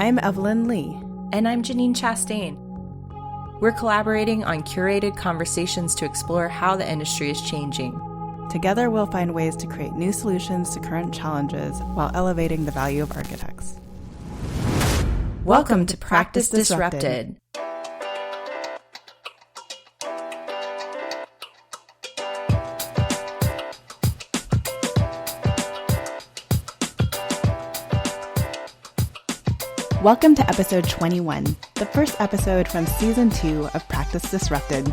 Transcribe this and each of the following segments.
I'm Evelyn Lee. And I'm Je'Nen Chastain. We're collaborating on curated conversations to explore how the industry is changing. Together, we'll find ways to create new solutions to current challenges while elevating the value of architects. Welcome to Practice Disrupted. Welcome to episode 21, the first episode from season 2 of Practice Disrupted.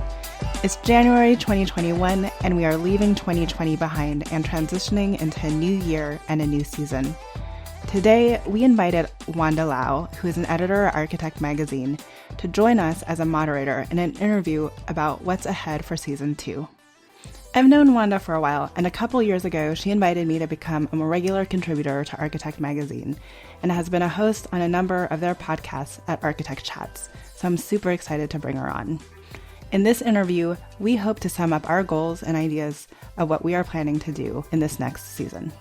It's January 2021, and we are leaving 2020 behind and transitioning into a new year and a new season. Today, we invited Wanda Lau, who is an editor at Architect Magazine, to join us as a moderator in an interview about what's ahead for season 2. I've known Wanda for a while, and a couple years ago, she invited me to become a more regular contributor to Architect Magazine, and has been a host on a number of their podcasts at Architect Chats, so I'm super excited to bring her on. In this interview, we hope to sum up our goals and ideas of what we are planning to do in this next season.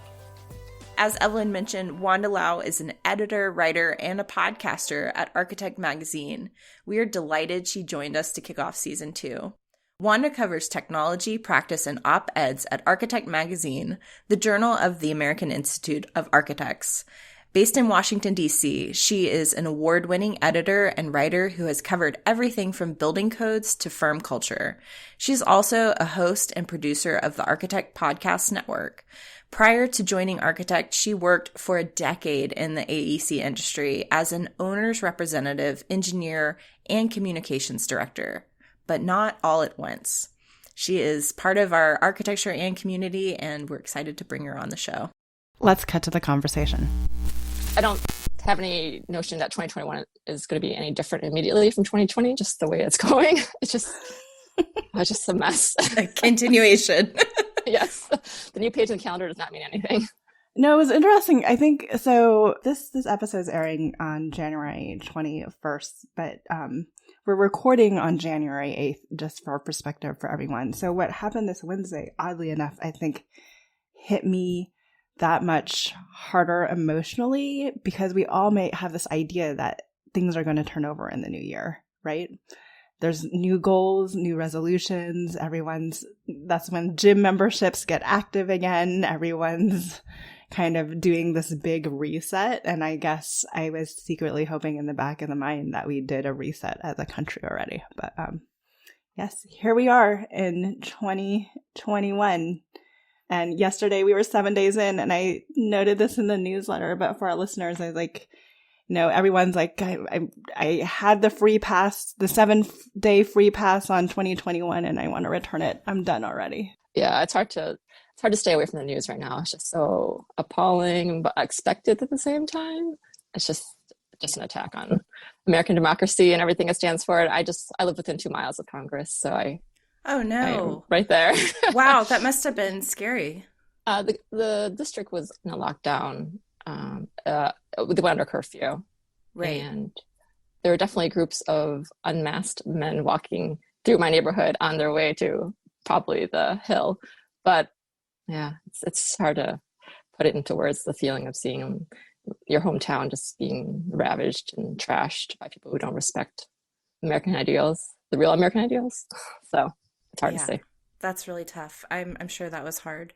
As Evelyn mentioned, Wanda Lau is an editor, writer, and a podcaster at Architect Magazine. We are delighted she joined us to kick off season 2. Wanda covers technology, practice, and op-eds at Architect Magazine, the journal of the American Institute of Architects. Based in Washington, D.C., she is an award-winning editor and writer who has covered everything from building codes to firm culture. She's also a host and producer of the Architect Podcast Network. Prior to joining Architect, she worked for a decade in the AEC industry as an owner's representative, engineer, and communications director. But not all at once. She is part of our architecture and community, and we're excited to bring her on the show. Let's cut to the conversation. I don't have any notion that 2021 is going to be any different immediately from 2020, just the way it's going. It's just a mess. A continuation. Yes. The new page in the calendar does not mean anything. No, it was interesting. I think, so this episode is airing on January 21st, but we're recording on January 8th, just for perspective for everyone. So what happened this Wednesday, oddly enough, I think hit me that much harder emotionally, because we all may have this idea that things are going to turn over in the new year, right? There's new goals, new resolutions. That's when gym memberships get active again. Everyone's kind of doing this big reset. And I guess I was secretly hoping in the back of the mind that we did a reset as a country already. But yes, here we are in 2021. And yesterday we were 7 days in, and I noted this in the newsletter, but for our listeners, I was like, everyone's like, I had the free pass, the 7-day free pass on 2021, and I want to return it. I'm done already. Yeah, it's hard to stay away from the news right now. It's just so appalling, but expected at the same time. It's just an attack on American democracy and everything it stands for. I live within 2 miles of Congress, so Oh no! Right there. Wow, that must have been scary. The district was in a lockdown. They went under curfew, right? And there were definitely groups of unmasked men walking through my neighborhood on their way to probably the Hill. But yeah, it's hard to put it into words. The feeling of seeing your hometown just being ravaged and trashed by people who don't respect American ideals, the real American ideals. So. It's hard to say. That's really tough. I'm sure that was hard.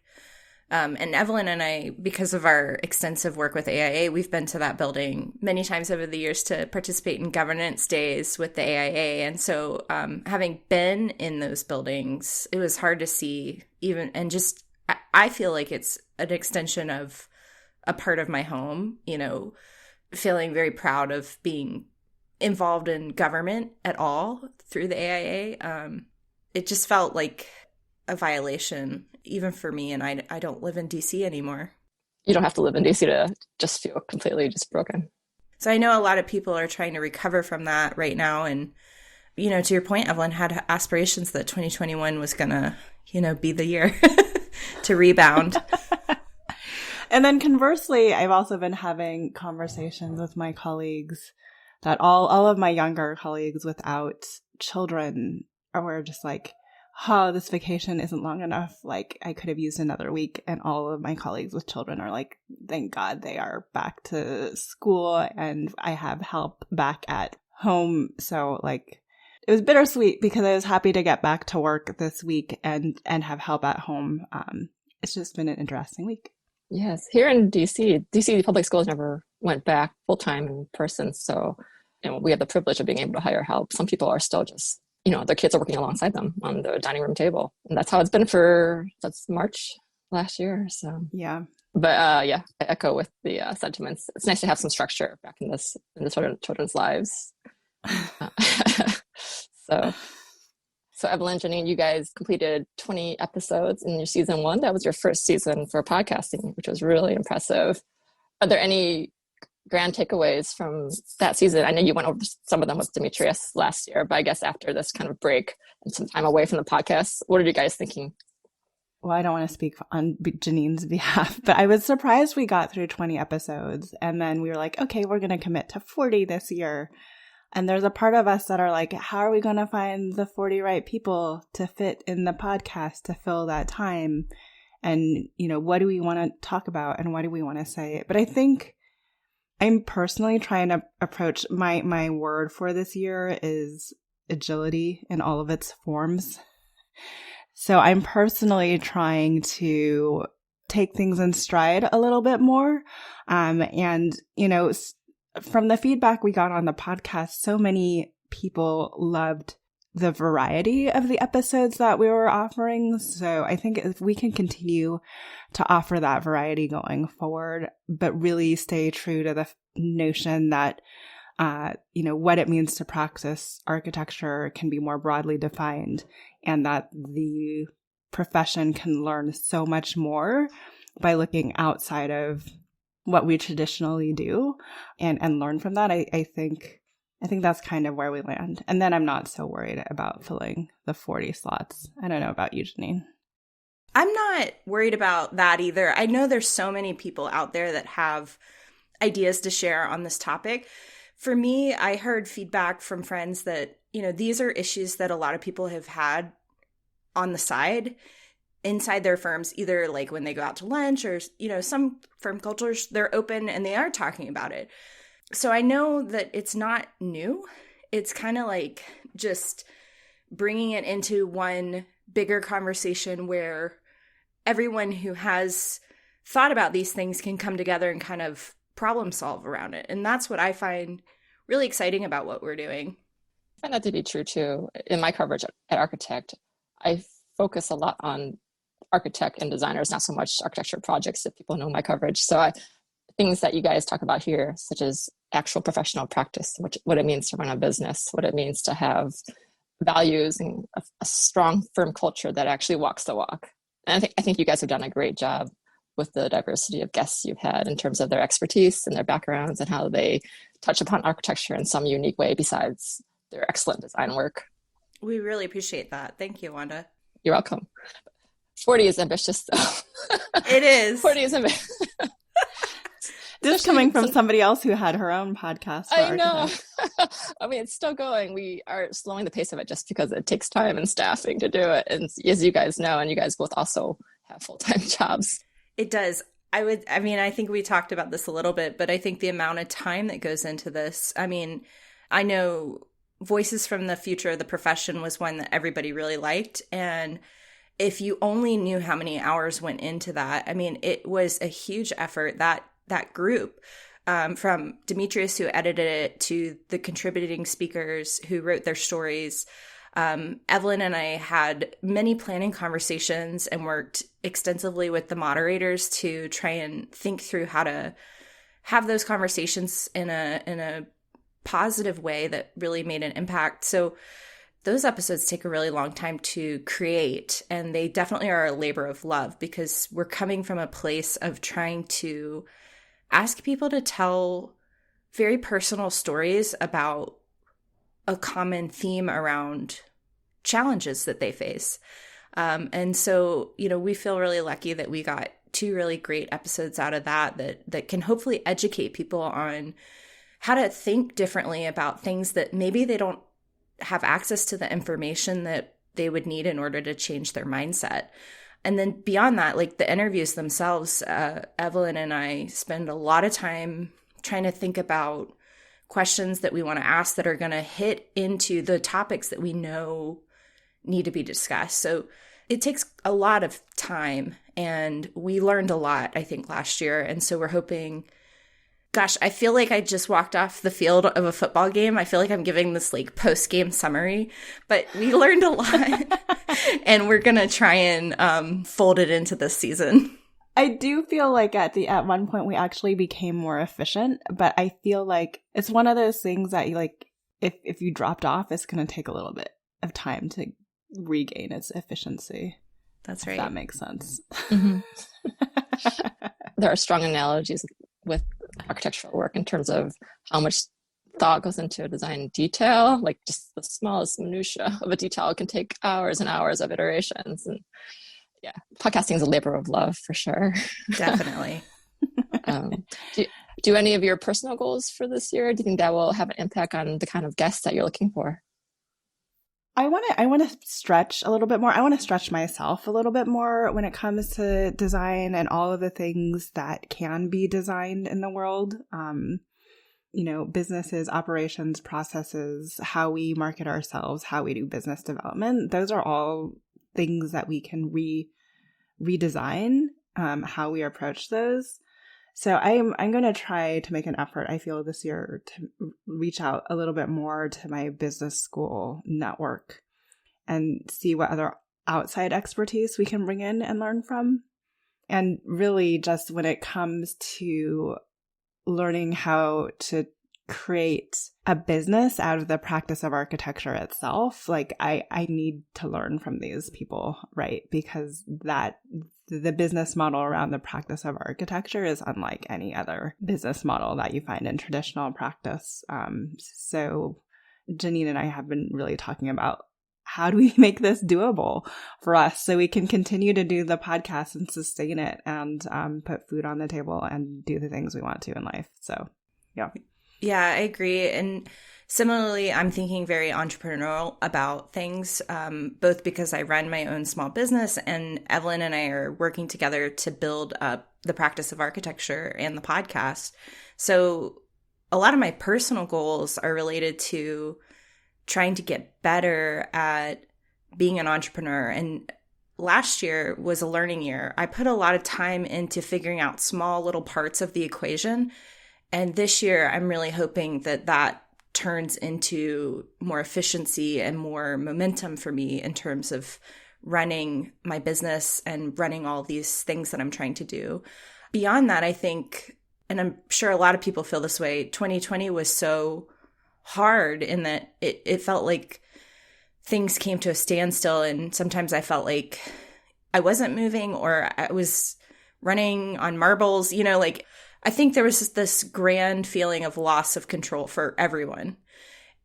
And Evelyn and I, because of our extensive work with AIA, we've been to that building many times over the years to participate in governance days with the AIA. And so having been in those buildings, it was hard to see I feel like it's an extension of a part of my home, feeling very proud of being involved in government at all through the AIA. It just felt like a violation, even for me, and I don't live in D.C. anymore. You don't have to live in D.C. to just feel completely just broken. So I know a lot of people are trying to recover from that right now, and, to your point, Evelyn had aspirations that 2021 was going to, be the year to rebound. And then conversely, I've also been having conversations with my colleagues that all of my younger colleagues without children are just like, oh, this vacation isn't long enough. Like, I could have used another week. And all of my colleagues with children are like, thank God they are back to school and I have help back at home. So like, it was bittersweet because I was happy to get back to work this week and have help at home. It's just been an interesting week. Yes. Here in DC public schools never went back full-time in person. So, we have the privilege of being able to hire help. Some people are still just, their kids are working alongside them on the dining room table. And that's how it's been that's March last year. So, yeah. But I echo with the sentiments. It's nice to have some structure back in the children's lives. So Evelyn, Je'Nen, you guys completed 20 episodes in your season 1. That was your first season for podcasting, which was really impressive. Are there any grand takeaways from that season? I know you went over some of them with Demetrius last year, but I guess after this kind of break and some time away from the podcast, what are you guys thinking? Well, I don't want to speak on Janen's behalf, but I was surprised we got through 20 episodes. And then we were like, okay, we're going to commit to 40 this year. And there's a part of us that are like, how are we going to find the 40 right people to fit in the podcast to fill that time? And, what do we want to talk about and what do we want to say? But I think I'm personally trying to approach my word for this year is agility in all of its forms. So I'm personally trying to take things in stride a little bit more. From the feedback we got on the podcast, so many people loved the variety of the episodes that we were offering. So I think if we can continue to offer that variety going forward, but really stay true to the notion that, what it means to practice architecture can be more broadly defined and that the profession can learn so much more by looking outside of what we traditionally do and learn from that. I think that's kind of where we land. And then I'm not so worried about filling the 40 slots. I don't know about you, Je'Nen. I'm not worried about that either. I know there's so many people out there that have ideas to share on this topic. For me, I heard feedback from friends that, these are issues that a lot of people have had on the side inside their firms, either like when they go out to lunch or, some firm cultures, they're open and they are talking about it. So I know that it's not new. It's kind of like just bringing it into one bigger conversation where everyone who has thought about these things can come together and kind of problem solve around it. And that's what I find really exciting about what we're doing. I find that to be true too. In my coverage at Architect, I focus a lot on architect and designers, not so much architecture projects, if people know my coverage. So things that you guys talk about here, such as actual professional practice, what it means to run a business, what it means to have values and a strong firm culture that actually walks the walk. And I think you guys have done a great job with the diversity of guests you've had in terms of their expertise and their backgrounds and how they touch upon architecture in some unique way besides their excellent design work. We really appreciate that. Thank you, Wanda. You're welcome. 40 is ambitious, though. It is. 40 is ambitious. This coming from somebody else who had her own podcast. I know. I mean, it's still going. We are slowing the pace of it just because it takes time and staffing to do it. And as you guys know, and you guys both also have full-time jobs. It does. I think we talked about this a little bit, but I think the amount of time that goes into this, I know Voices from the Future of the Profession was one that everybody really liked. And if you only knew how many hours went into that, it was a huge effort. That group, from Demetrius, who edited it, to the contributing speakers who wrote their stories. Evelyn and I had many planning conversations and worked extensively with the moderators to try and think through how to have those conversations in a positive way that really made an impact. So those episodes take a really long time to create, and they definitely are a labor of love because we're coming from a place of trying to ask people to tell very personal stories about a common theme around challenges that they face. And so, we feel really lucky that we got 2 really great episodes out of that can hopefully educate people on how to think differently about things that maybe they don't have access to the information that they would need in order to change their mindset. And then beyond that, like the interviews themselves, Evelyn and I spend a lot of time trying to think about questions that we want to ask that are going to hit into the topics that we know need to be discussed. So it takes a lot of time, and we learned a lot, I think, last year. And so we're hoping, gosh, I feel like I just walked off the field of a football game. I feel like I'm giving this like post-game summary, but we learned a lot and we're going to try and fold it into this season. I do feel like at one point we actually became more efficient, but I feel like it's one of those things that you like, if you dropped off, it's going to take a little bit of time to regain its efficiency. That's right. If that makes sense. Mm-hmm. There are strong analogies with architectural work in terms of how much thought goes into a design detail. Like just the smallest minutia of a detail can take hours and hours of iterations. And yeah, podcasting is a labor of love for sure. Definitely. Do any of your personal goals for this year, do you think that will have an impact on the kind of guests that you're looking for? I want to stretch a little bit more. I want to stretch myself a little bit more when it comes to design and all of the things that can be designed in the world. Businesses, operations, processes, how we market ourselves, how we do business development. Those are all things that we can redesign, how we approach those. So I'm going to try to make an effort, I feel, this year to reach out a little bit more to my business school network and see what other outside expertise we can bring in and learn from. And really just when it comes to learning how to create a business out of the practice of architecture itself, like I need to learn from these people, right? Because the business model around the practice of architecture is unlike any other business model that you find in traditional practice. So Je'Nen and I have been really talking about how do we make this doable for us so we can continue to do the podcast and sustain it and put food on the table and do the things we want to in life. So, yeah. Yeah, I agree. And similarly, I'm thinking very entrepreneurial about things, both because I run my own small business and Evelyn and I are working together to build up the practice of architecture and the podcast. So a lot of my personal goals are related to trying to get better at being an entrepreneur. And last year was a learning year. I put a lot of time into figuring out small little parts of the equation. And this year, I'm really hoping that turns into more efficiency and more momentum for me in terms of running my business and running all these things that I'm trying to do. Beyond that, I think, and I'm sure a lot of people feel this way, 2020 was so hard in that it felt like things came to a standstill. And sometimes I felt like I wasn't moving or I was running on marbles, I think there was this grand feeling of loss of control for everyone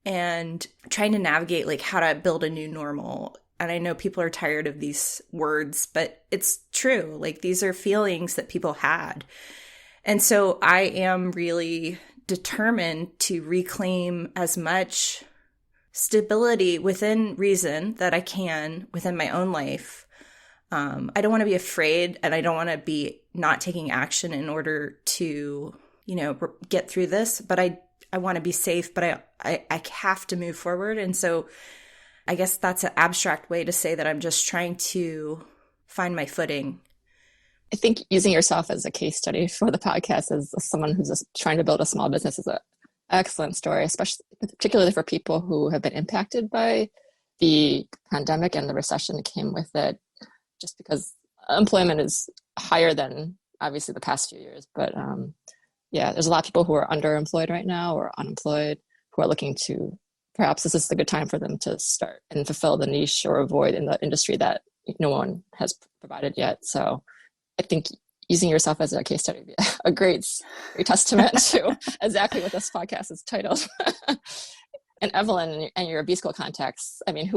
and trying to navigate like how to build a new normal. And I know people are tired of these words, but it's true. Like these are feelings that people had. And so I am really determined to reclaim as much stability within reason that I can within my own life. I don't want to be afraid and I don't want to be not taking action in order to, get through this, but I want to be safe, but I have to move forward. And so I guess that's an abstract way to say that I'm just trying to find my footing. I think using yourself as a case study for the podcast as someone who's just trying to build a small business is an excellent story, particularly for people who have been impacted by the pandemic and the recession that came with it. Just because employment is higher than obviously the past few years. But there's a lot of people who are underemployed right now or unemployed who are looking to, perhaps this is a good time for them to start and fulfill the niche or a void in the industry that no one has provided yet. So I think using yourself as a case study would be a great testament to exactly what this podcast is titled. And Evelyn and your B-School contacts, I mean,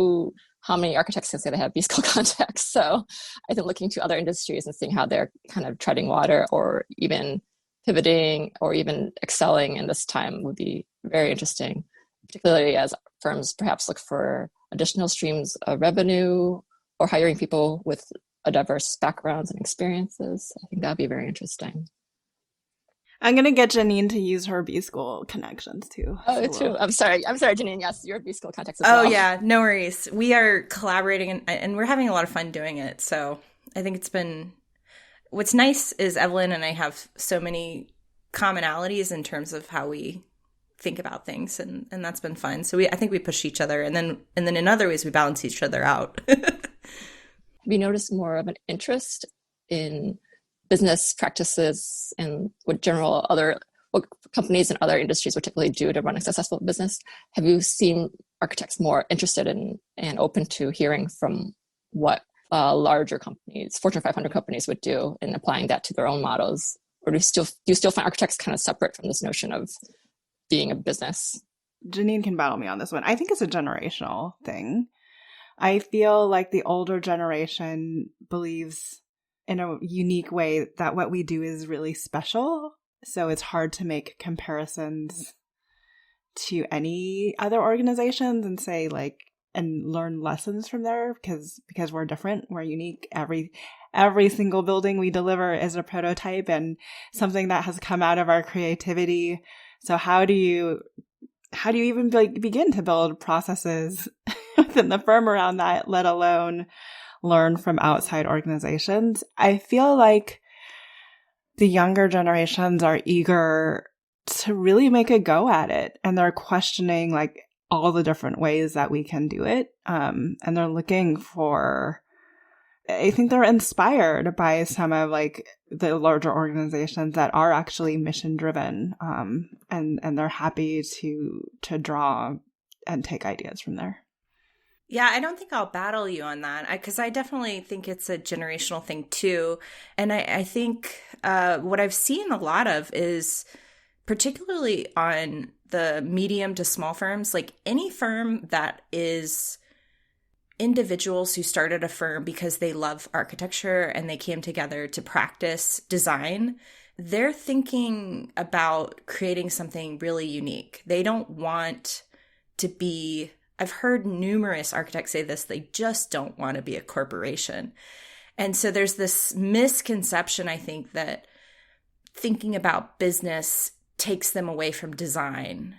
how many architects can say they have B-School contacts? So I think looking to other industries and seeing how they're kind of treading water or even pivoting or even excelling in this time would be very interesting, particularly as firms perhaps look for additional streams of revenue or hiring people with a diverse backgrounds and experiences. I think that'd be very interesting. I'm going to get Je'Nen to use her B-School connections too. Oh, So true. I'm sorry, Je'Nen. Yes, your B-School context as well. Oh, yeah. No worries. We are collaborating and we're having a lot of fun doing it. So I think it's been, what's nice is Evelyn and I have so many commonalities in terms of how we think about things. And that's been fun. So I think we push each other and then in other ways we balance each other out. Have you noticed more of an interest in business practices and what companies and other industries would typically do to run a successful business? Have you seen architects more interested in and open to hearing from what larger companies, Fortune 500 companies would do and applying that to their own models? Or do you still find architects kind of separate from this notion of being a business? Je'Nen can battle me on this one. I think it's a generational thing. I feel like the older generation believes in a unique way that what we do is really special. So it's hard to make comparisons to any other organizations and say and learn lessons from there because we're different, we're unique. Every single building we deliver is a prototype and something that has come out of our creativity. So how do you even begin to build processes within the firm around that, let alone learn from outside organizations? I feel like the younger generations are eager to really make a go at it. And they're questioning all the different ways that we can do it. And they're looking for, I think they're inspired by some of the larger organizations that are actually mission driven. And they're happy to draw and take ideas from there. Yeah, I don't think I'll battle you on that because I definitely think it's a generational thing too. And I think what I've seen a lot of is particularly on the medium to small firms, like any firm that is individuals who started a firm because they love architecture and they came together to practice design, they're thinking about creating something really unique. They don't want to be, I've heard numerous architects say this, they just don't want to be a corporation. And so there's this misconception, I think, that thinking about business takes them away from design.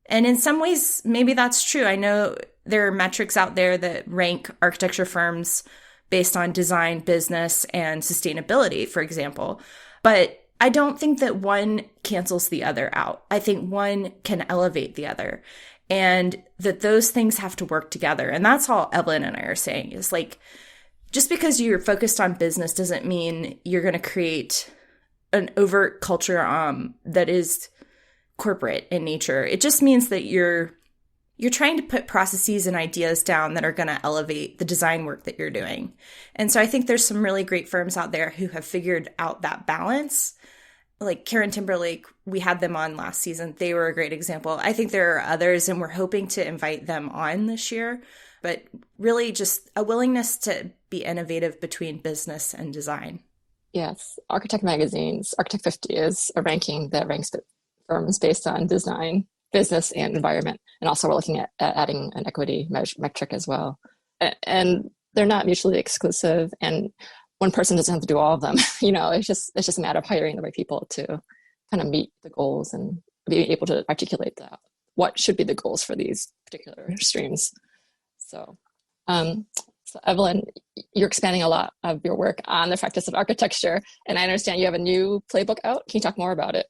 And in some ways, maybe that's true. I know there are metrics out there that rank architecture firms based on design, business, and sustainability, for example. But I don't think that one cancels the other out. I think one can elevate the other. And that those things have to work together. And that's all Evelyn and I are saying is just because you're focused on business doesn't mean you're going to create an overt culture that is corporate in nature. It just means that you're trying to put processes and ideas down that are going to elevate the design work that you're doing. And so I think there's some really great firms out there who have figured out that balance. Like Karen Timberlake, we had them on last season. They were a great example. I think there are others, and we're hoping to invite them on this year. But really just a willingness to be innovative between business and design. Yes. Architect Magazine's Architect 50 is a ranking that ranks firms based on design, business, and environment. And also we're looking at adding an equity metric as well. And they're not mutually exclusive. And one person doesn't have to do all of them. It's just a matter of hiring the right people to kind of meet the goals and be able to articulate that. What should be the goals for these particular streams? So Evelyn, you're expanding a lot of your work on the practice of architecture, and I understand you have a new playbook out. Can you talk more about it?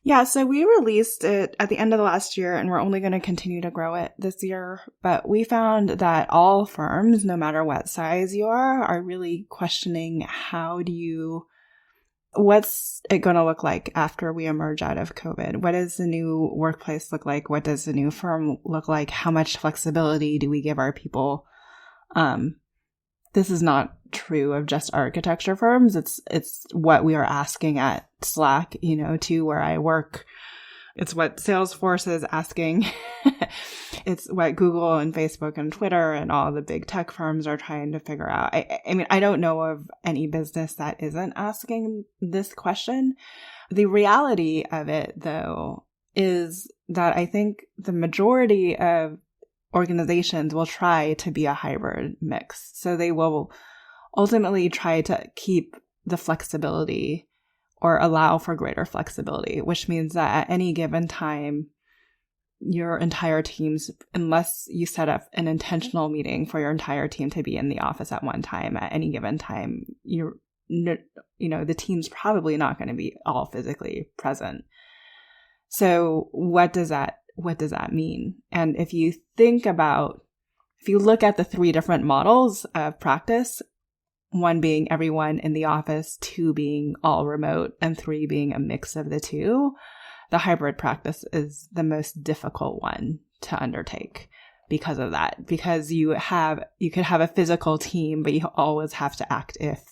Yeah, so we released it at the end of the last year, and we're only going to continue to grow it this year. But we found that all firms, no matter what size you are really questioning what's it going to look like after we emerge out of COVID? What does the new workplace look like? What does the new firm look like? How much flexibility do we give our people? This is not true of just architecture firms. It's what we are asking at Slack, to where I work. It's what Salesforce is asking. It's what Google and Facebook and Twitter and all the big tech firms are trying to figure out. I mean, I don't know of any business that isn't asking this question. The reality of it, though, is that I think the majority of organizations will try to be a hybrid mix. So they will ultimately try to keep the flexibility or allow for greater flexibility, which means that at any given time, your entire teams, unless you set up an intentional meeting for your entire team to be in the office at one time, at any given time, the team's probably not going to be all physically present. So what does that mean? And if you look at the three different models of practice, one being everyone in the office, two being all remote, and three being a mix of the two, the hybrid practice is the most difficult one to undertake because of that. Because you could have a physical team, but you always have to act if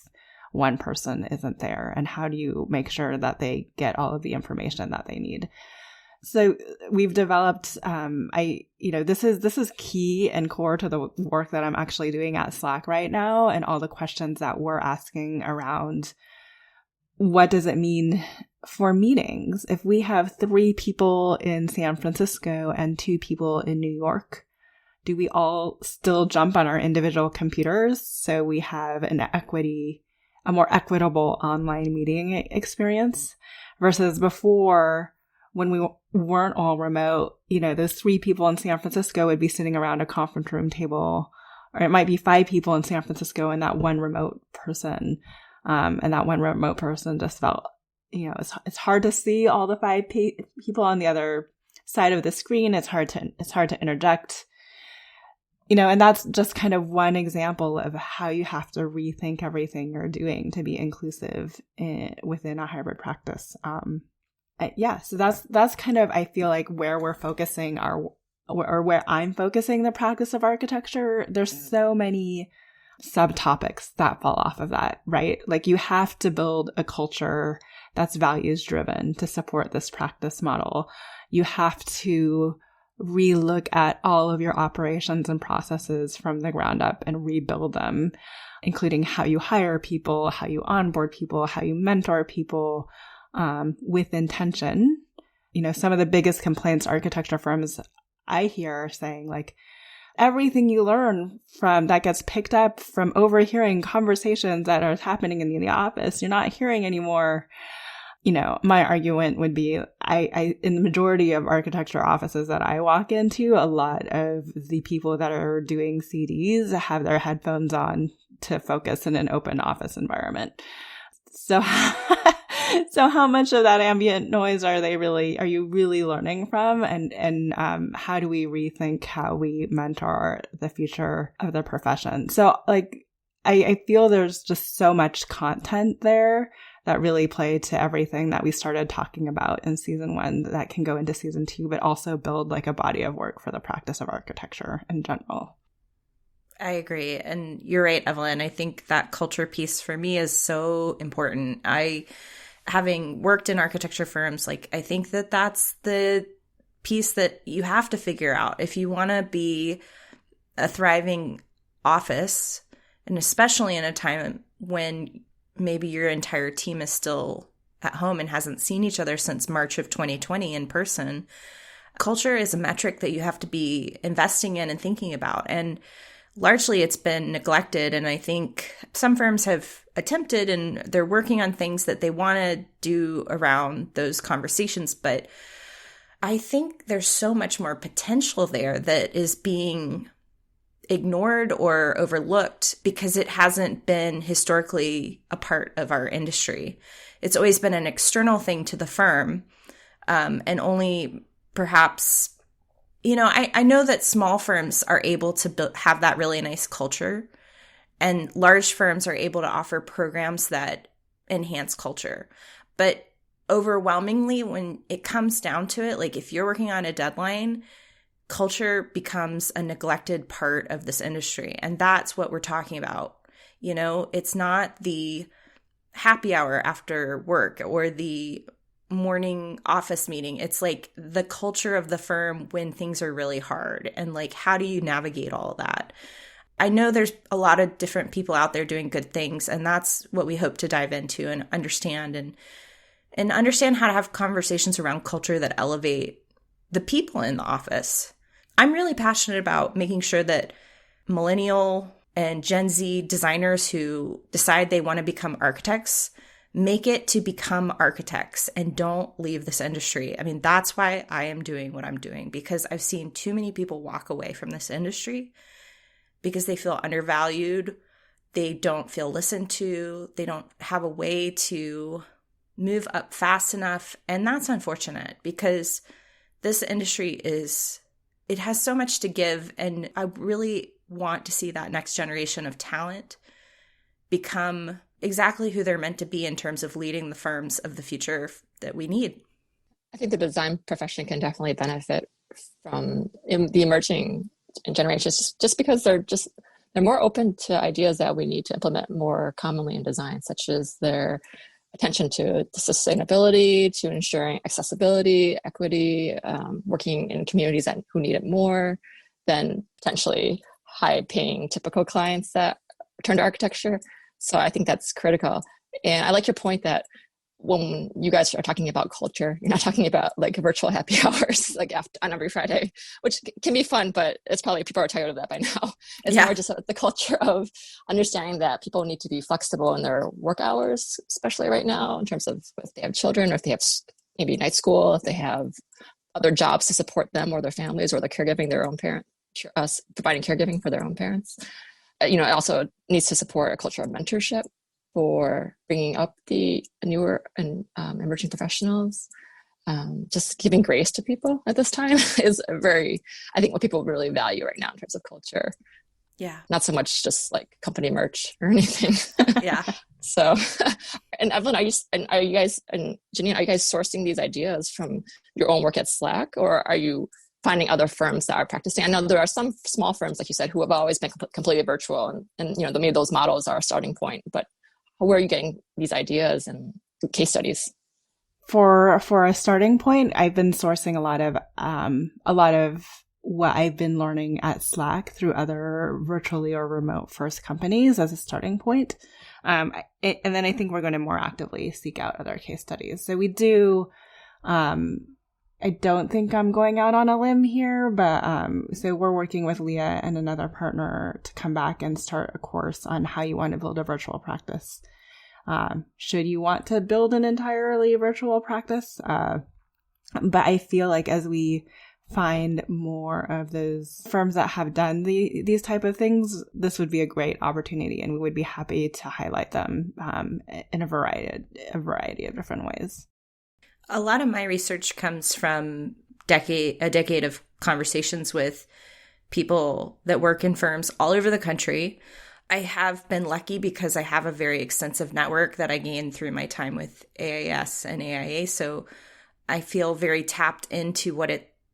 one person isn't there. And how do you make sure that they get all of the information that they need? So we've developed, this is key and core to the work that I'm actually doing at Slack right now, and all the questions that we're asking around what does it mean for meetings? If we have 3 people in San Francisco and 2 people in New York, do we all still jump on our individual computers so we have a more equitable online meeting experience? Versus before, when we weren't all remote, those 3 people in San Francisco would be sitting around a conference room table, or it might be 5 people in San Francisco and that one remote person. And that one remote person just felt, it's hard to see all the 5 people on the other side of the screen. It's hard to interject, and that's just kind of one example of how you have to rethink everything you're doing to be inclusive within a hybrid practice. So that's kind of, I feel like, where we're focusing where I'm focusing the practice of architecture. There's so many subtopics that fall off of that, right? Like, you have to build a culture that's values driven to support this practice model. You have to relook at all of your operations and processes from the ground up and rebuild them, including how you hire people, how you onboard people, how you mentor people, with intention. Some of the biggest complaints architecture firms I hear are saying, like, everything you learn from that gets picked up from overhearing conversations that are happening in the office, you're not hearing anymore. My argument would be, I in the majority of architecture offices that I walk into, a lot of the people that are doing CDs have their headphones on to focus in an open office environment. So how much of that ambient noise are you really learning from? And how do we rethink how we mentor the future of the profession? So, like, I feel there's just so much content there that really play to everything that we started talking about in season 1 that can go into season 2, but also build like a body of work for the practice of architecture in general. I agree. And you're right, Evelyn. I think that culture piece for me is so important. Having worked in architecture firms, I think that that's the piece that you have to figure out if you want to be a thriving office, and especially in a time when maybe your entire team is still at home and hasn't seen each other since March of 2020 in person. Culture is a metric that you have to be investing in and thinking about. And largely it's been neglected. And I think some firms have attempted, and they're working on things that they want to do around those conversations. But I think there's so much more potential there that is being ignored or overlooked because it hasn't been historically a part of our industry. It's always been an external thing to the firm, and only perhaps, I know that small firms are able to have that really nice culture, and large firms are able to offer programs that enhance culture. But overwhelmingly, when it comes down to it, like if you're working on a deadline, culture becomes a neglected part of this industry. And that's what we're talking about. It's not the happy hour after work or the morning office meeting. It's like the culture of the firm when things are really hard, and like, how do you navigate all of that? I know there's a lot of different people out there doing good things, and that's what we hope to dive into and understand, and understand how to have conversations around culture that elevate the people in the office. I'm really passionate about making sure that millennial and Gen Z designers who decide they want to become architects make it to become architects and don't leave this industry. I mean, that's why I am doing what I'm doing, because I've seen too many people walk away from this industry because they feel undervalued. They don't feel listened to. They don't have a way to move up fast enough. And that's unfortunate, because this industry it has so much to give. And I really want to see that next generation of talent become exactly who they're meant to be in terms of leading the firms of the future that we need. I think the design profession can definitely benefit from the emerging generations, just because they're more open to ideas that we need to implement more commonly in design, such as their attention to sustainability, to ensuring accessibility, equity, working in communities who need it more than potentially high-paying typical clients that turn to architecture. So I think that's critical. And I like your point that when you guys are talking about culture, you're not talking about like virtual happy hours like on every Friday, which can be fun, but it's probably people are tired of that by now. It's more just the culture of understanding that people need to be flexible in their work hours, especially right now, in terms of if they have children, or if they have maybe night school, if they have other jobs to support them or their families, or they're caregiving their own parent, providing caregiving for their own parents. It also needs to support a culture of mentorship for bringing up the newer and emerging professionals. Just giving grace to people at this time is I think what people really value right now in terms of culture. Yeah. Not so much just like company merch or anything. Yeah. So, and Evelyn, are you guys, and Je'Nen, are you guys sourcing these ideas from your own work at Slack, or are you finding other firms that are practicing? I know there are some small firms, like you said, who have always been completely virtual, and maybe those models are a starting point, but where are you getting these ideas and case studies? For a starting point, I've been sourcing a lot of what I've been learning at Slack through other virtually or remote first companies as a starting point. And then I think we're going to more actively seek out other case studies. So we do, I don't think I'm going out on a limb here, but so we're working with Leah and another partner to come back and start a course on how you want to build a virtual practice. Should you want to build an entirely virtual practice? But I feel like as we find more of those firms that have done these type of things, this would be a great opportunity, and we would be happy to highlight them in a variety of different ways. A lot of my research comes from a decade of conversations with people that work in firms all over the country. I have been lucky because I have a very extensive network that I gained through my time with AIS and AIA. So I feel very tapped into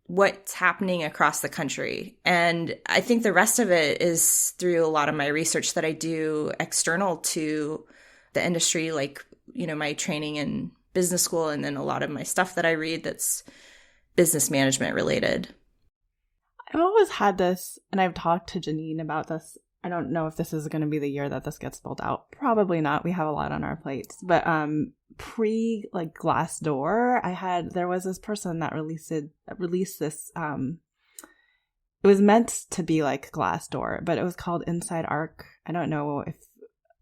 what's happening across the country. And I think the rest of it is through a lot of my research that I do external to the industry, like, my training in business school, and then a lot of my stuff that I read that's business management related. I've always had this, and I've talked to Je'Nen about this. I don't know if this is going to be the year that this gets built out. Probably not. We have a lot on our plates. But Glassdoor, there was this person that released this. It was meant to be like Glassdoor, but it was called Inside Arc. I don't know if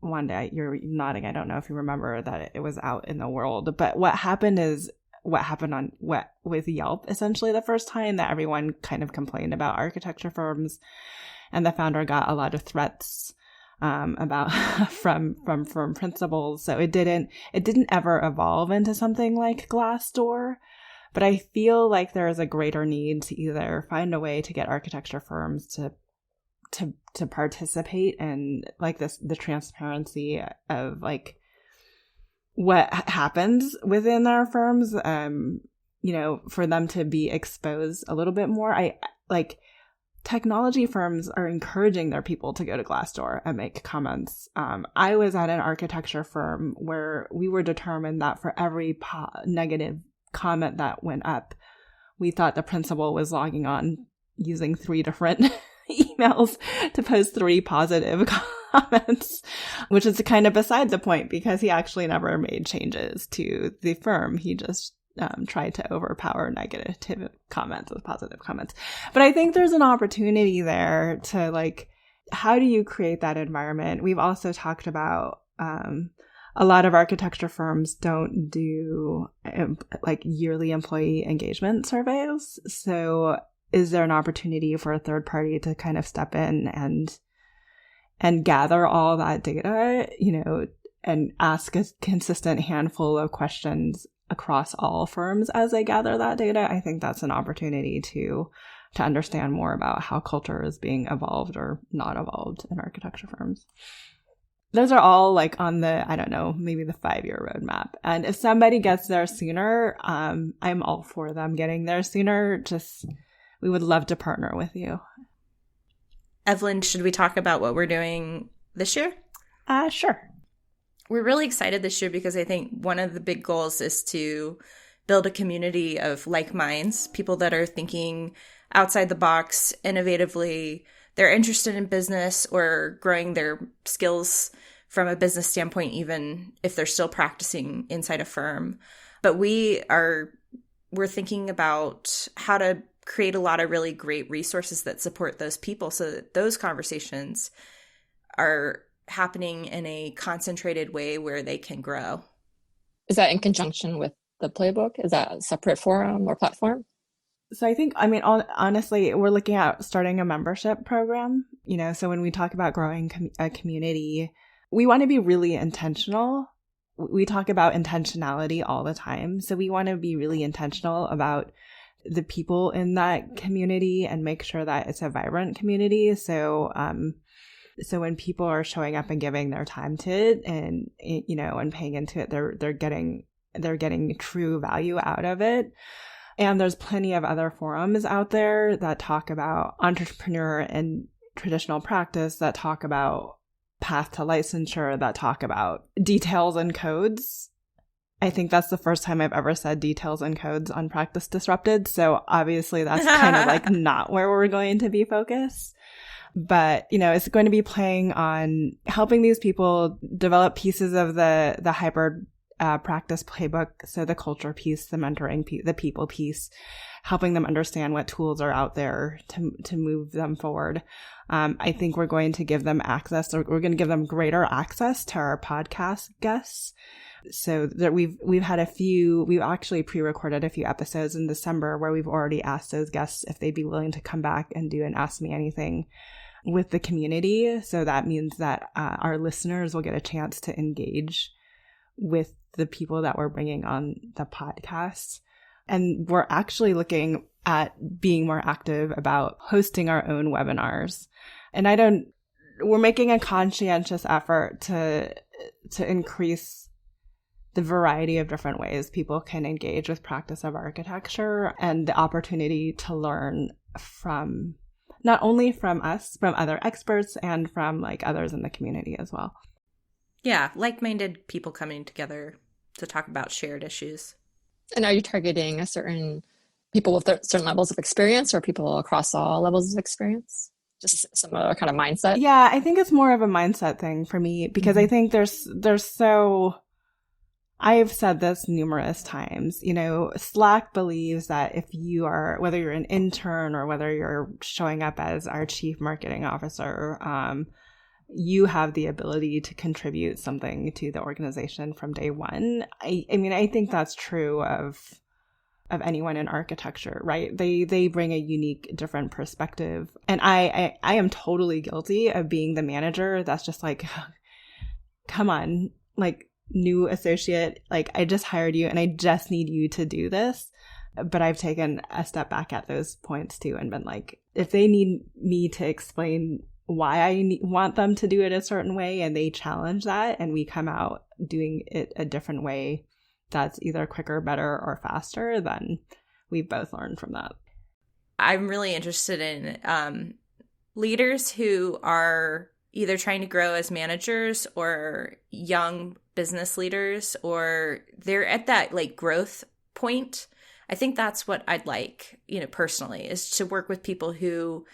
Wanda, you're nodding. I don't know if you remember that it was out in the world. But what happened with Yelp, essentially the first time that everyone kind of complained about architecture firms, and the founder got a lot of threats about from principals. So it didn't ever evolve into something like Glassdoor. But I feel like there is a greater need to either find a way to get architecture firms to participate in like the transparency of like what happens within our firms, for them to be exposed a little bit more. Technology firms are encouraging their people to go to Glassdoor and make comments. I was at an architecture firm where we were determined that for every negative comment that went up, we thought the principal was logging on using 3 different emails to post 3 positive comments, which is kind of beside the point because he actually never made changes to the firm. He just try to overpower negative comments with positive comments. But I think there's an opportunity there to like, how do you create that environment? We've also talked about a lot of architecture firms don't do like yearly employee engagement surveys. So is there an opportunity for a third party to kind of step in and gather all that data, and ask a consistent handful of questions across all firms as they gather that data? I think that's an opportunity to understand more about how culture is being evolved or not evolved in architecture firms. Those are all like on the, I don't know, maybe the 5-year roadmap. And if somebody gets there sooner, I'm all for them getting there sooner. Just, we would love to partner with you. Evelyn, should we talk about what we're doing this year? Sure. We're really excited this year because I think one of the big goals is to build a community of like minds, people that are thinking outside the box, innovatively. They're interested in business or growing their skills from a business standpoint, even if they're still practicing inside a firm. But we're thinking about how to create a lot of really great resources that support those people so that those conversations are happening in a concentrated way where they can grow. Is that in conjunction with the playbook? Is that a separate forum or platform? So honestly, we're looking at starting a membership program, so when we talk about growing a community, we want to be really intentional. We talk about intentionality all the time. So we want to be really intentional about the people in that community and make sure that it's a vibrant community. So when people are showing up and giving their time to it and paying into it, they're getting true value out of it. And there's plenty of other forums out there that talk about entrepreneur and traditional practice, that talk about path to licensure, that talk about details and codes. I think that's the first time I've ever said details and codes on Practice Disrupted. So obviously that's kind of like not where we're going to be focused. But, it's going to be playing on helping these people develop pieces of the hybrid practice playbook. So the culture piece, the mentoring piece, the people piece, helping them understand what tools are out there to move them forward. I think we're going to give them access, or we're going to give them greater access to our podcast guests. So that we've actually pre-recorded a few episodes in December where we've already asked those guests if they'd be willing to come back and do an Ask Me Anything with the community. So that means that our listeners will get a chance to engage with the people that we're bringing on the podcast. And we're actually looking at being more active about hosting our own webinars. And we're making a conscientious effort to increase the variety of different ways people can engage with practice of architecture and the opportunity to learn from not only from us, from other experts and from like others in the community as well. Yeah, like-minded people coming together to talk about shared issues. And are you targeting a certain people with certain levels of experience, or people across all levels of experience? Just some other kind of mindset? Yeah, I think it's more of a mindset thing for me because I think I've said this numerous times, Slack believes that if you are, whether you're an intern or whether you're showing up as our chief marketing officer, you have the ability to contribute something to the organization from day one. I think that's true of anyone in architecture, right? They bring a unique, different perspective. And I am totally guilty of being the manager that's just like, come on, like, new associate, like, I just hired you and I just need you to do this. But I've taken a step back at those points too and been like, if they need me to explain why I want them to do it a certain way and they challenge that and we come out doing it a different way that's either quicker, better, or faster, then we've both learned from that. I'm really interested in leaders who are either trying to grow as managers or young business leaders, or they're at that like growth point. I think that's what I'd like, personally, is to work with people who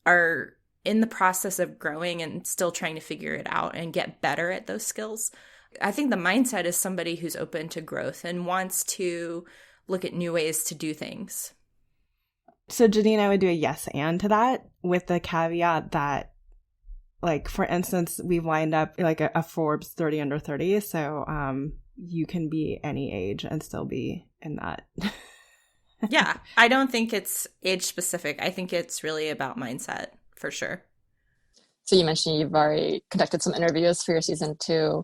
are in the process of growing and still trying to figure it out and get better at those skills. I think the mindset is somebody who's open to growth and wants to look at new ways to do things. So Je'Nen, I would do a yes and to that, with the caveat that, like, for instance, we've lined up like a Forbes 30 under 30. So you can be any age and still be in that. Yeah, I don't think it's age specific. I think it's really about mindset for sure. So you mentioned you've already conducted some interviews for your season 2.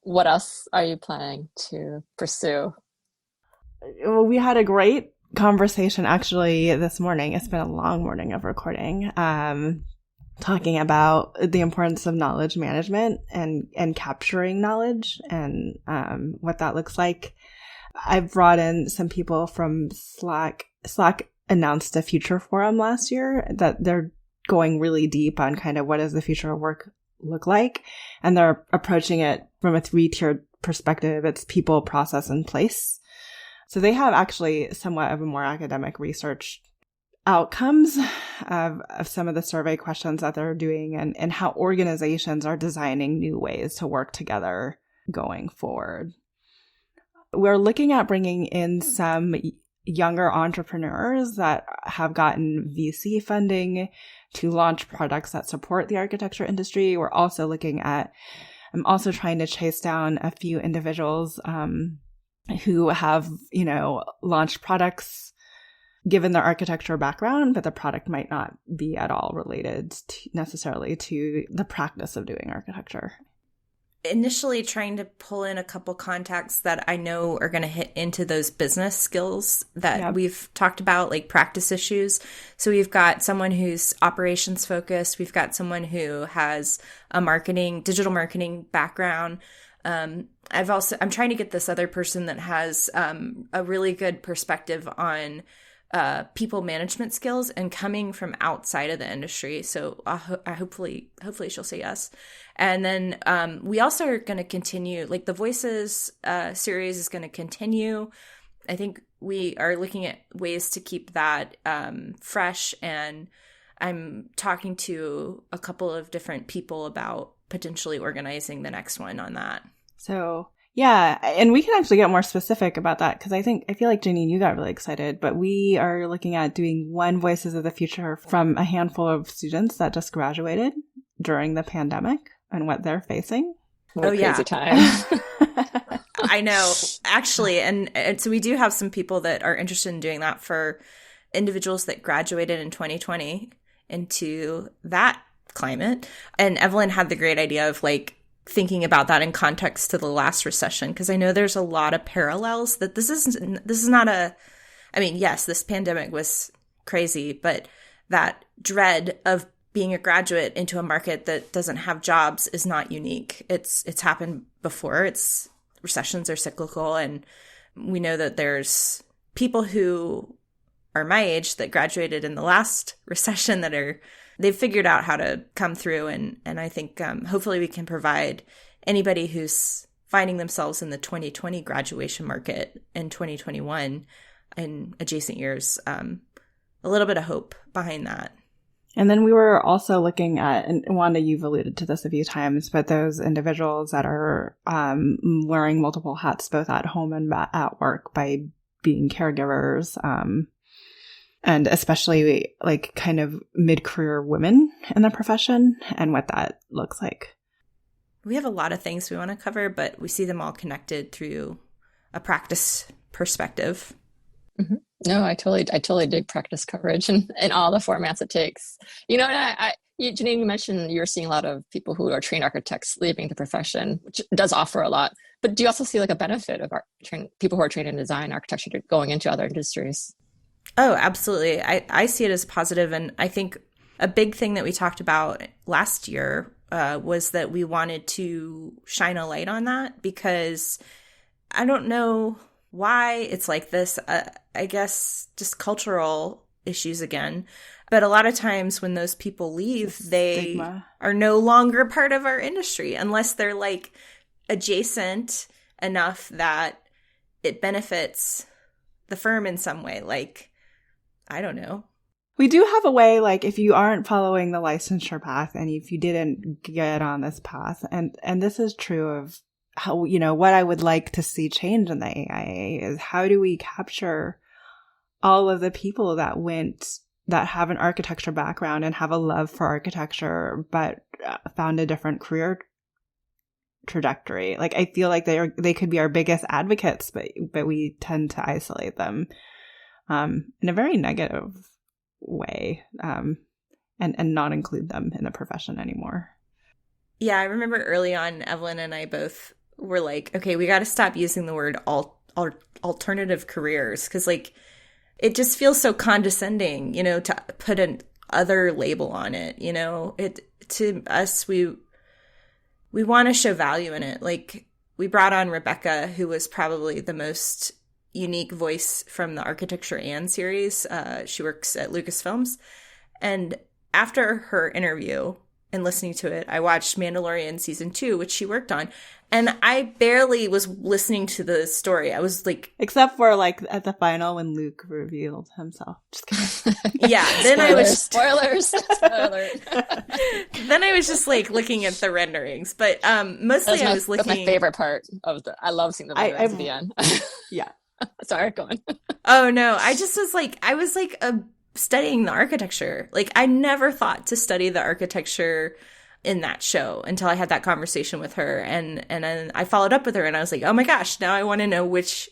What else are you planning to pursue? Well, we had a great conversation actually this morning. It's been a long morning of recording, talking about the importance of knowledge management and capturing knowledge and what that looks like. I've brought in some people from Slack. Slack announced a future forum last year that they're going really deep on kind of what does the future of work look like. And they're approaching it from a 3-tiered perspective. It's people, process, and place. So they have actually somewhat of a more academic research outcomes of some of the survey questions that they're doing and how organizations are designing new ways to work together going forward. We're looking at bringing in some younger entrepreneurs that have gotten VC funding to launch products that support the architecture industry. We're also looking at, I'm also trying to chase down a few individuals who have, launched products given their architecture background, but the product might not be at all related necessarily to the practice of doing architecture. Initially trying to pull in a couple contacts that I know are going to hit into those business skills that we've talked about, like practice issues. So we've got someone who's operations focused. We've got someone who has a digital marketing background. I'm trying to get this other person that has a really good perspective on people management skills and coming from outside of the industry. So hopefully she'll say yes. And then we also are going to continue, like the Voices series is going to continue. I think we are looking at ways to keep that fresh. And I'm talking to a couple of different people about potentially organizing the next one on that. So yeah, and we can actually get more specific about that because I feel like Je'Nen, you got really excited, but we are looking at doing one Voices of the Future from a handful of students that just graduated during the pandemic and what they're facing. What a crazy time. I know, actually. And so we do have some people that are interested in doing that for individuals that graduated in 2020 into that climate. And Evelyn had the great idea of like thinking about that in context to the last recession, because I know there's a lot of parallels that this is not yes, this pandemic was crazy, but that dread of being a graduate into a market that doesn't have jobs is not unique. It's happened before. Recessions are cyclical, and we know that there's people who are my age that graduated in the last recession they've figured out how to come through. And I think hopefully we can provide anybody who's finding themselves in the 2020 graduation market in 2021 and adjacent years, a little bit of hope behind that. And then we were also looking at, and Wanda, you've alluded to this a few times, but those individuals that are wearing multiple hats, both at home and at work by being caregivers, and especially like kind of mid-career women in the profession and what that looks like. We have a lot of things we want to cover, but we see them all connected through a practice perspective. Mm-hmm. No, I totally dig practice coverage and all the formats it takes. Je'Nen, you mentioned you're seeing a lot of people who are trained architects leaving the profession, which does offer a lot. But do you also see like a benefit of people who are trained in design architecture going into other industries? Oh, absolutely. I see it as positive. And I think a big thing that we talked about last year was that we wanted to shine a light on that, because I don't know why it's like this. I guess just cultural issues again. But a lot of times when those people leave, they are no longer part of our industry unless they're like adjacent enough that it benefits the firm in some way. Like, I don't know. We do have a way, like if you aren't following the licensure path and if you didn't get on this path, and this is true of how, what I would like to see change in the AIA is how do we capture all of the people that have an architecture background and have a love for architecture, but found a different career trajectory. Like, I feel like they could be our biggest advocates, but we tend to isolate them in a very negative way, and not include them in the profession anymore. Yeah, I remember early on, Evelyn and I both were like, okay, we got to stop using the word alternative careers, because like it just feels so condescending, to put an other label on it. To us, we want to show value in it. Like, we brought on Rebecca, who was probably the most unique voice from the Architecture and series. She works at Lucasfilms, and after her interview and listening to it, I watched Mandalorian season 2, which she worked on, and I barely was listening to the story. I was like, except for like at the final when Luke revealed himself. Just kidding. Yeah, then spoilers. Then I was just like looking at the renderings, but mostly I was looking. That's my favorite part of I love seeing the renderings at the end. Yeah. Sorry, go on. Oh no, I was studying the architecture. Like, I never thought to study the architecture in that show until I had that conversation with her, and then I followed up with her, and I was like, oh my gosh, now I want to know which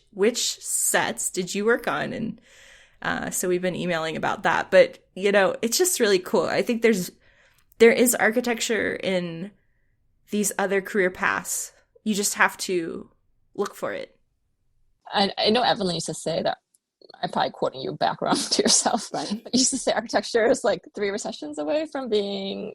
sets did you work on, and so we've been emailing about that. But it's just really cool. I think there is architecture in these other career paths. You just have to look for it. I know Evelyn used to say that, I'm probably quoting you background to yourself, right? But you used to say architecture is like 3 recessions away from being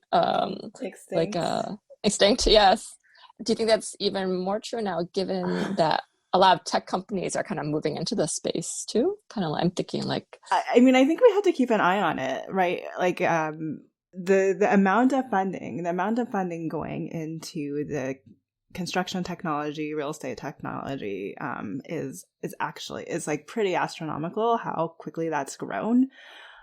extinct. Yes. Do you think that's even more true now, given that a lot of tech companies are kind of moving into the space too? Kind of, I'm thinking like, I mean, I think we have to keep an eye on it, right? Like, the amount of funding going into the construction technology, real estate technology, is like pretty astronomical how quickly that's grown.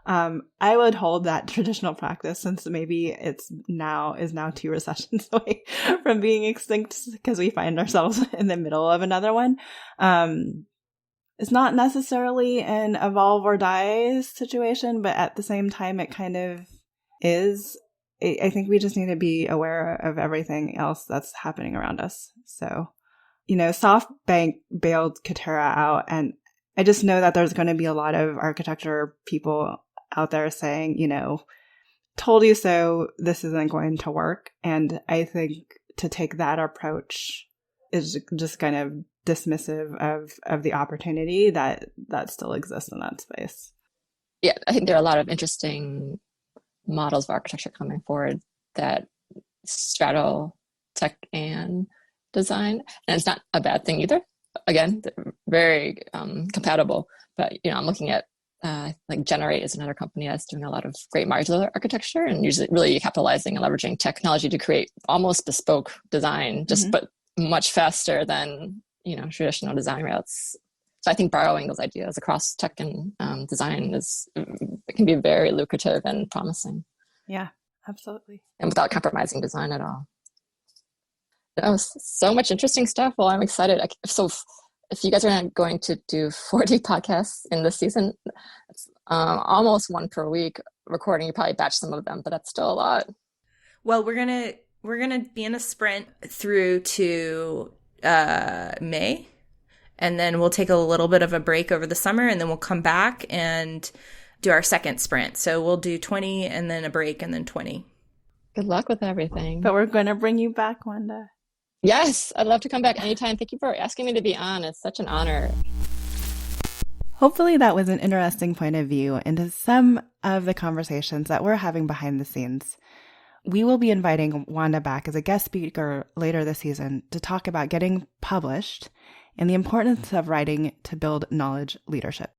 I would hold that traditional practice, since maybe is now 2 recessions away from being extinct because we find ourselves in the middle of another one. It's not necessarily an evolve or die situation, but at the same time, it kind of is. I think we just need to be aware of everything else that's happening around us. So, SoftBank bailed Katerra out, and I just know that there's going to be a lot of architecture people out there saying, told you so, this isn't going to work. And I think to take that approach is just kind of dismissive of the opportunity that still exists in that space. Yeah, I think there are a lot of interesting models of architecture coming forward that straddle tech and design, and it's not a bad thing either. Again, they're very compatible. But I'm looking at like Generate is another company that's doing a lot of great modular architecture, and usually really capitalizing and leveraging technology to create almost bespoke design, but much faster than traditional design routes. So I think borrowing those ideas across tech and design it can be very lucrative and promising. Yeah, absolutely. And without compromising design at all. That was so much interesting stuff. Well, I'm excited. So if you guys are going to do 40 podcasts in this season, it's almost 1 per week recording. You probably batch some of them, but that's still a lot. Well, we're gonna be in a sprint through to May. And then we'll take a little bit of a break over the summer, and then we'll come back and do our second sprint. So we'll do 20 and then a break and then 20. Good luck with everything. But we're going to bring you back, Wanda. Yes, I'd love to come back anytime. Thank you for asking me to be on. It's such an honor. Hopefully that was an interesting point of view into some of the conversations that we're having behind the scenes. We will be inviting Wanda back as a guest speaker later this season to talk about getting published and the importance of writing to build knowledge leadership.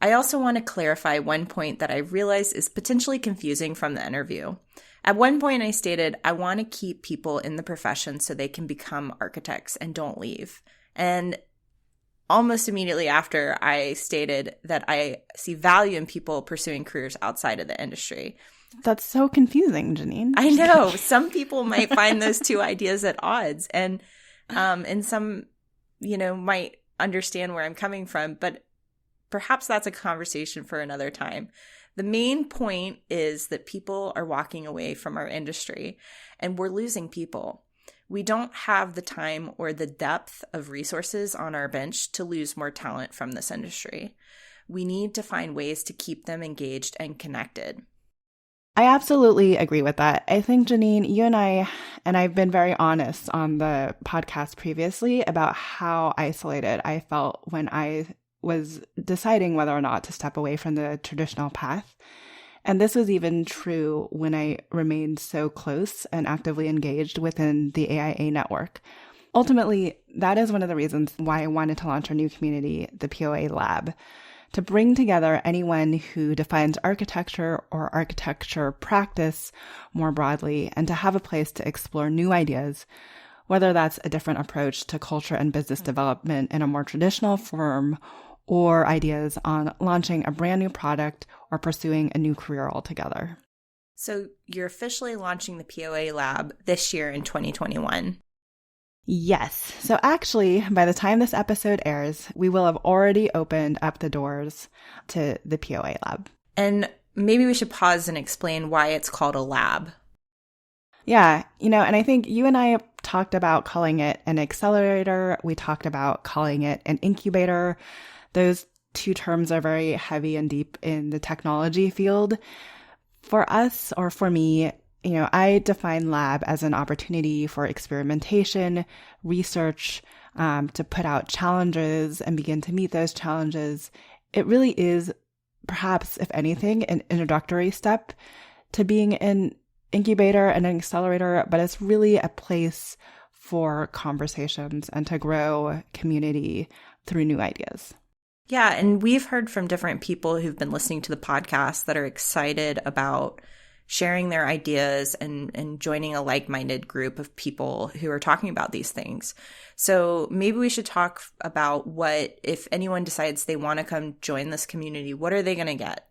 I also want to clarify one point that I realized is potentially confusing from the interview. At one point I stated, I want to keep people in the profession so they can become architects and don't leave. And almost immediately after, I stated that I see value in people pursuing careers outside of the industry. That's so confusing, Je'Nen. I know. Some people might find those two ideas at odds. And And some, might understand where I'm coming from, but perhaps that's a conversation for another time. The main point is that people are walking away from our industry and we're losing people. We don't have the time or the depth of resources on our bench to lose more talent from this industry. We need to find ways to keep them engaged and connected. I absolutely agree with that. I think, Je'Nen, you and I've been very honest on the podcast previously about how isolated I felt when I was deciding whether or not to step away from the traditional path. And this was even true when I remained so close and actively engaged within the AIA network. Ultimately, that is one of the reasons why I wanted to launch our new community, the POA Lab, to bring together anyone who defines architecture or architecture practice more broadly, and to have a place to explore new ideas, whether that's a different approach to culture and business development in a more traditional firm, or ideas on launching a brand new product or pursuing a new career altogether. So you're officially launching the POA Lab this year in 2021. Yes. So actually, by the time this episode airs, we will have already opened up the doors to the POA Lab. And maybe we should pause and explain why it's called a lab. Yeah, and I think you and I talked about calling it an accelerator. We talked about calling it an incubator. Those two terms are very heavy and deep in the technology field. For us, or for me, I define lab as an opportunity for experimentation, research, to put out challenges and begin to meet those challenges. It really is, perhaps, if anything, an introductory step to being an incubator and an accelerator, but it's really a place for conversations and to grow community through new ideas. Yeah, and we've heard from different people who've been listening to the podcast that are excited about sharing their ideas and joining a like-minded group of people who are talking about these things. So maybe we should talk about what, if anyone decides they want to come join this community, what are they going to get?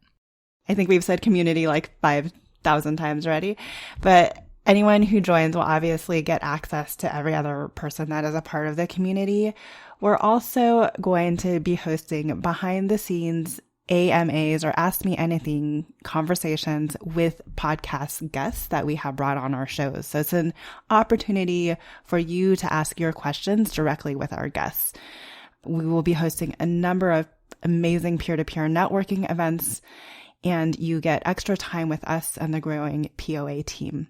I think we've said community like 5,000 times already, but anyone who joins will obviously get access to every other person that is a part of the community. We're also going to be hosting behind the scenes AMAs, or Ask Me Anything, conversations with podcast guests that we have brought on our shows. So it's an opportunity for you to ask your questions directly with our guests. We will be hosting a number of amazing peer-to-peer networking events, and you get extra time with us and the growing POA team.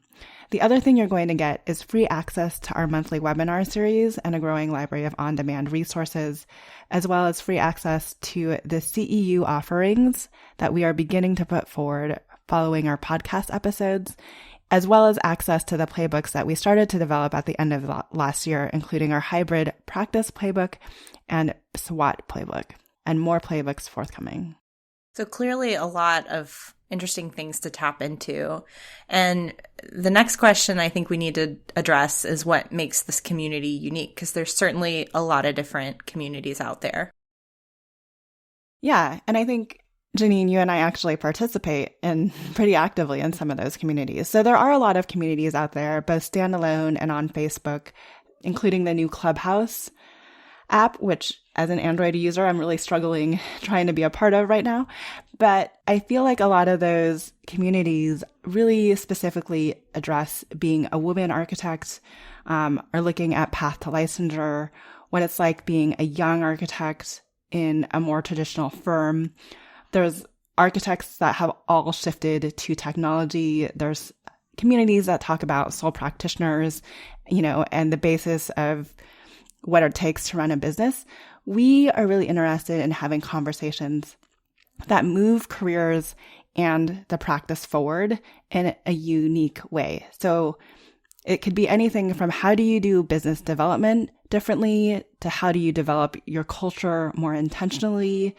The other thing you're going to get is free access to our monthly webinar series and a growing library of on-demand resources, as well as free access to the CEU offerings that we are beginning to put forward following our podcast episodes, as well as access to the playbooks that we started to develop at the end of last year, including our hybrid practice playbook and SWAT playbook, and more playbooks forthcoming. So clearly a lot of interesting things to tap into. And the next question I think we need to address is what makes this community unique, because there's certainly a lot of different communities out there. Yeah, and I think, Je'Nen, you and I actually participate in pretty actively in some of those communities. So there are a lot of communities out there, both standalone and on Facebook, including the new Clubhouse app, which as an Android user, I'm really struggling trying to be a part of right now. But I feel like a lot of those communities really specifically address being a woman architect, or looking at path to licensure, what it's like being a young architect in a more traditional firm. There's architects that have all shifted to technology. There's communities that talk about sole practitioners, and the basis of what it takes to run a business. We are really interested in having conversations that move careers and the practice forward in a unique way. So it could be anything from how do you do business development differently, to how do you develop your culture more intentionally,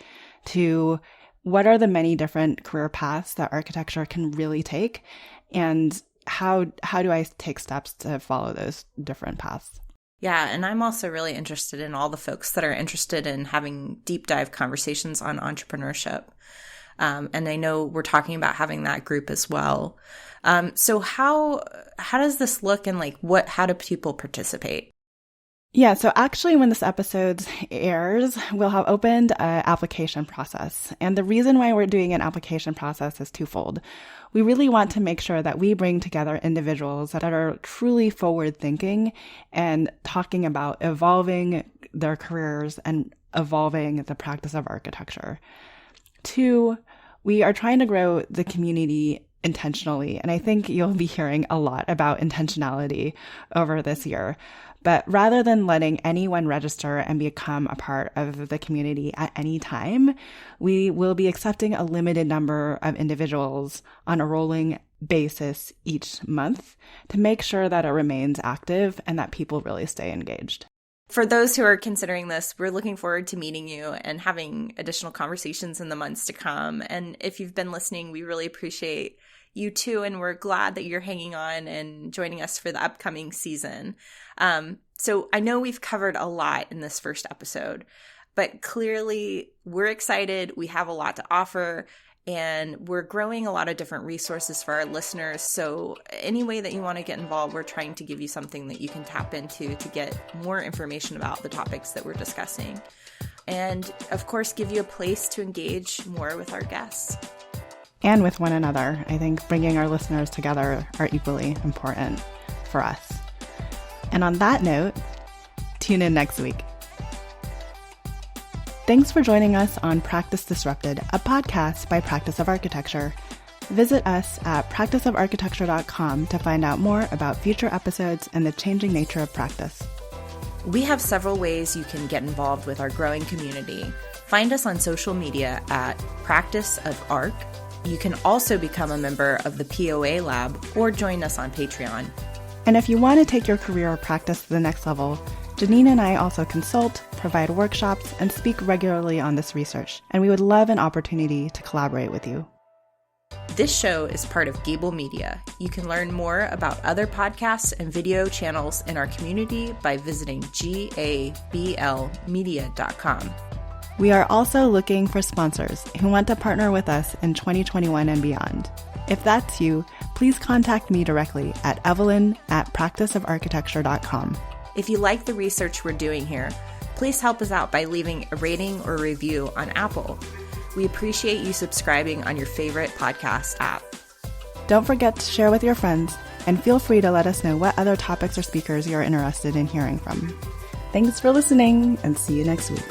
to what are the many different career paths that architecture can really take, and how do I take steps to follow those different paths? Yeah, and I'm also really interested in all the folks that are interested in having deep dive conversations on entrepreneurship. And I know we're talking about having that group as well. So how does this look, and how do people participate? Yeah, so actually when this episode airs, we'll have opened an application process. And the reason why we're doing an application process is twofold. We really want to make sure that we bring together individuals that are truly forward-thinking and talking about evolving their careers and evolving the practice of architecture. Two, we are trying to grow the community intentionally. And I think you'll be hearing a lot about intentionality over this year. But rather than letting anyone register and become a part of the community at any time, we will be accepting a limited number of individuals on a rolling basis each month to make sure that it remains active and that people really stay engaged. For those who are considering this, we're looking forward to meeting you and having additional conversations in the months to come. And if you've been listening, we really appreciate you too, and we're glad that you're hanging on and joining us for the upcoming season. So I know we've covered a lot in this first episode, but clearly we're excited. We have a lot to offer, and we're growing a lot of different resources for our listeners. So any way that you want to get involved, we're trying to give you something that you can tap into to get more information about the topics that we're discussing. And of course, give you a place to engage more with our guests. And with one another. I think bringing our listeners together are equally important for us. And on that note, tune in next week. Thanks for joining us on Practice Disrupted, a podcast by Practice of Architecture. Visit us at practiceofarchitecture.com to find out more about future episodes and the changing nature of practice. We have several ways you can get involved with our growing community. Find us on social media at Practice of Arc. You can also become a member of the POA Lab or join us on Patreon. And if you want to take your career or practice to the next level, Je'Nen and I also consult, provide workshops, and speak regularly on this research, and we would love an opportunity to collaborate with you. This show is part of Gable Media. You can learn more about other podcasts and video channels in our community by visiting gablmedia.com. We are also looking for sponsors who want to partner with us in 2021 and beyond. If that's you, please contact me directly at evelyn@practiceofarchitecture.com. If you like the research we're doing here, please help us out by leaving a rating or review on Apple. We appreciate you subscribing on your favorite podcast app. Don't forget to share with your friends, and feel free to let us know what other topics or speakers you're interested in hearing from. Thanks for listening, and see you next week.